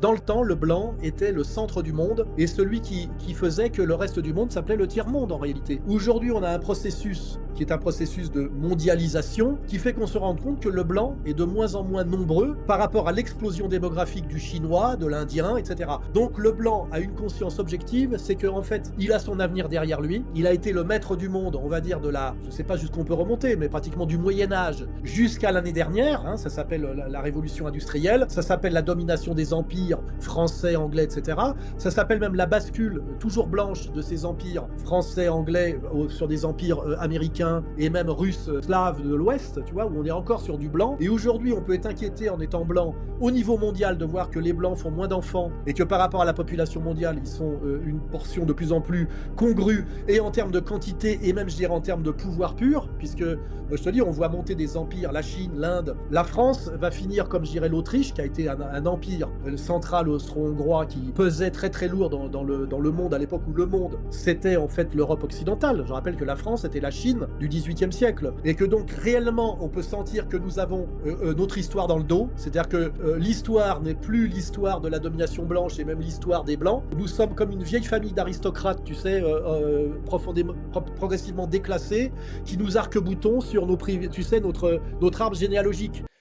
Dans le temps, le blanc était le centre du monde et celui qui faisait que le reste du monde s'appelait le tiers-monde en réalité. Aujourd'hui, on a un processus qui est un processus de mondialisation qui fait qu'on se rend compte que le blanc est de moins en moins nombreux par rapport à l'explosion démographique du chinois, de l'indien, etc. Donc le blanc a une conscience objective, c'est qu'en fait, il a son avenir derrière lui. Il a été le maître du monde, on va dire je sais pas jusqu'où on peut remonter, mais pratiquement du Moyen-Âge jusqu'à l'année dernière. Ça s'appelle la révolution industrielle, ça s'appelle la domination des empires français, anglais, etc. Ça s'appelle même la bascule toujours blanche de ces empires français, anglais sur des empires américains et même russes, slaves de l'Ouest, tu vois, où on est encore sur du blanc. Et aujourd'hui, on peut être inquiété en étant blanc au niveau mondial de voir que les blancs font moins d'enfants et que par rapport à la population mondiale, ils sont une portion de plus en plus congrue et en termes de quantité et même, je dirais, en termes de pouvoir pur, puisque, je te dis, on voit monter des empires, la Chine, l'Inde, la France va finir comme, je dirais, l'Autriche, qui a été un empire central austro-hongrois qui pesait très très lourd dans le monde à l'époque où le monde c'était en fait l'Europe occidentale. Je rappelle que la France était la Chine du XVIIIe siècle et que donc réellement on peut sentir que nous avons notre histoire dans le dos, c'est-à-dire que l'histoire n'est plus l'histoire de la domination blanche et même l'histoire des blancs. Nous sommes comme une vieille famille d'aristocrates, tu sais, progressivement déclassés, qui nous arc-boutons sur tu sais, notre arbre généalogique.